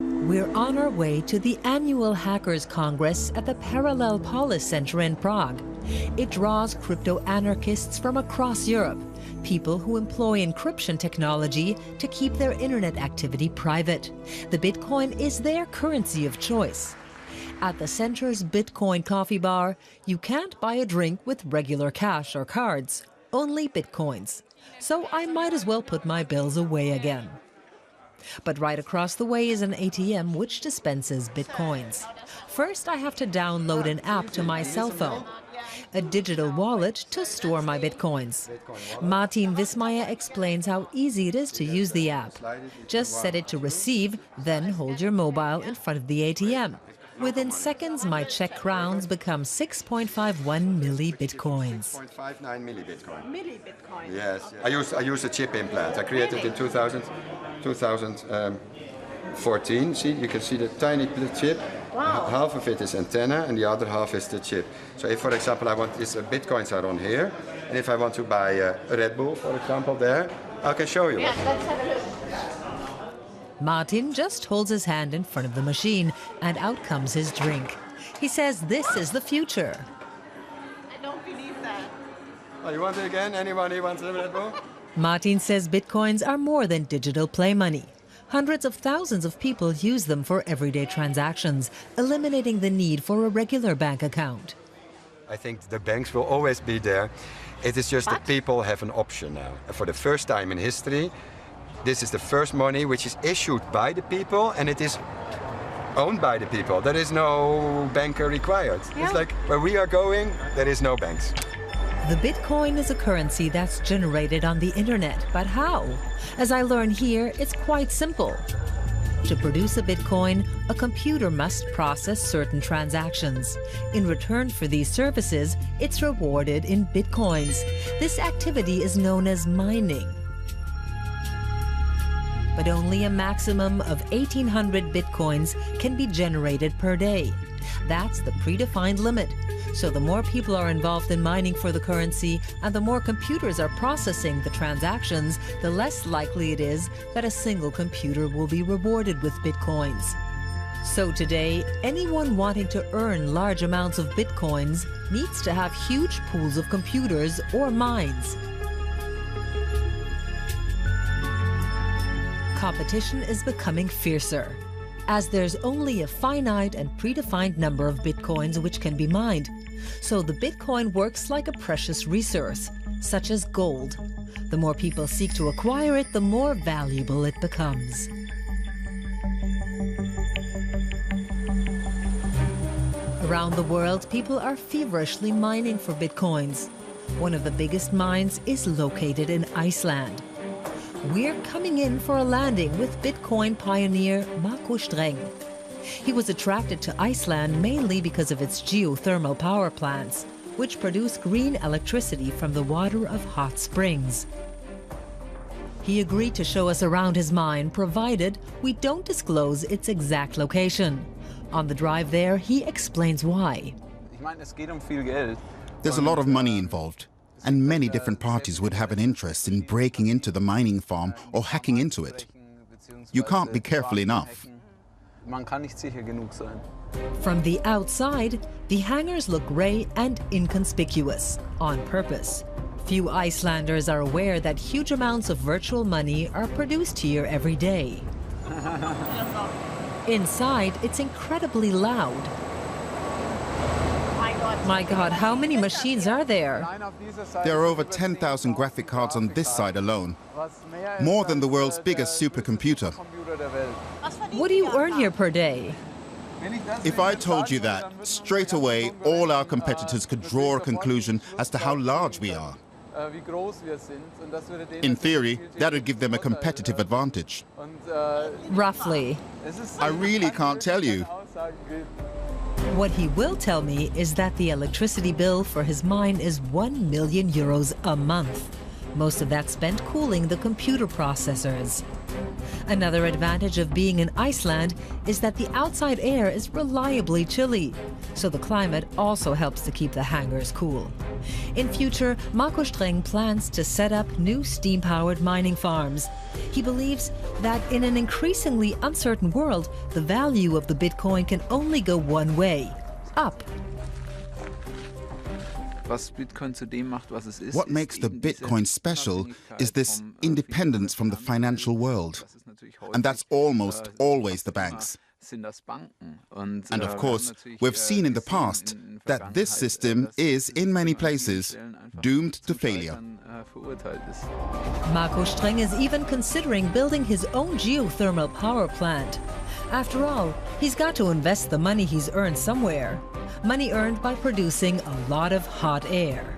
We're on our way to the annual Hackers Congress at the Parallel Polis Center in Prague. It draws crypto anarchists from across Europe, people who employ encryption technology to keep their internet activity private. The Bitcoin is their currency of choice. At the center's Bitcoin coffee bar, you can't buy a drink with regular cash or cards, only Bitcoins. So I might as well put my bills away again. But right across the way is an ATM which dispenses Bitcoins. First, I have to download an app to my cell phone, a digital wallet to store my Bitcoins. Martin Wismeier explains how easy it is to use the app. Just set it to receive, then hold your mobile in front of the ATM. Within seconds, my Czech crowns become 6.51 milli-Bitcoins. 6.59 milli-Bitcoin. Milli-Bitcoin? Yes. I use a chip implant. I created in 2014. See, you can see the tiny chip. Wow. Half of it is antenna and the other half is the chip. So if, for example, I want these Bitcoins are on here, and if I want to buy a Red Bull, for example, there, I can show you. Yeah, let's have a look. Martin just holds his hand in front of the machine, and out comes his drink. He says this is the future. I don't believe that. Oh, you want it again? Anybody wants a Red Bull? Martin says Bitcoins are more than digital play money. Hundreds of thousands of people use them for everyday transactions, eliminating the need for a regular bank account. I think the banks will always be there. It is just that people have an option now. For the first time in history, this is the first money which is issued by the people and it is owned by the people. There is no banker required. Yeah. It's like where we are going, there is no banks. The Bitcoin is a currency that's generated on the internet, but how? As I learn here, it's quite simple. To produce a Bitcoin, a computer must process certain transactions. In return for these services, it's rewarded in Bitcoins. This activity is known as mining. But only a maximum of 1,800 Bitcoins can be generated per day. That's the predefined limit. So the more people are involved in mining for the currency and the more computers are processing the transactions, the less likely it is that a single computer will be rewarded with Bitcoins. So today, anyone wanting to earn large amounts of Bitcoins needs to have huge pools of computers or mines. Competition is becoming fiercer, as there's only a finite and predefined number of Bitcoins which can be mined. So the Bitcoin works like a precious resource, such as gold. The more people seek to acquire it, the more valuable it becomes. Around the world, people are feverishly mining for Bitcoins. One of the biggest mines is located in Iceland. We're coming in for a landing with Bitcoin pioneer Markus Streng. He was attracted to Iceland mainly because of its geothermal power plants, which produce green electricity from the water of hot springs. He agreed to show us around his mine, provided we don't disclose its exact location. On the drive there, he explains why. There's a lot of money involved. And many different parties would have an interest in breaking into the mining farm or hacking into it. You can't be careful enough. From the outside, the hangars look grey and inconspicuous, on purpose. Few Icelanders are aware that huge amounts of virtual money are produced here every day. Inside, it's incredibly loud. My God, how many machines are there? There are over 10,000 graphic cards on this side alone. More than the world's biggest supercomputer. What do you earn here per day? If I told you that, straight away, all our competitors could draw a conclusion as to how large we are. In theory, that would give them a competitive advantage. Roughly. I really can't tell you. What he will tell me is that the electricity bill for his mine is €1 million a month. Most of that spent cooling the computer processors. Another advantage of being in Iceland is that the outside air is reliably chilly, so the climate also helps to keep the hangars cool. In future, Marco Streng plans to set up new steam-powered mining farms. He believes that in an increasingly uncertain world, the value of the Bitcoin can only go one way, up. What makes the Bitcoin special is this independence from the financial world. And that's almost always the banks. And of course, we've seen in the past that this system is, in many places, doomed to failure. Marco Streng is even considering building his own geothermal power plant. After all, he's got to invest the money he's earned somewhere. Money earned by producing a lot of hot air.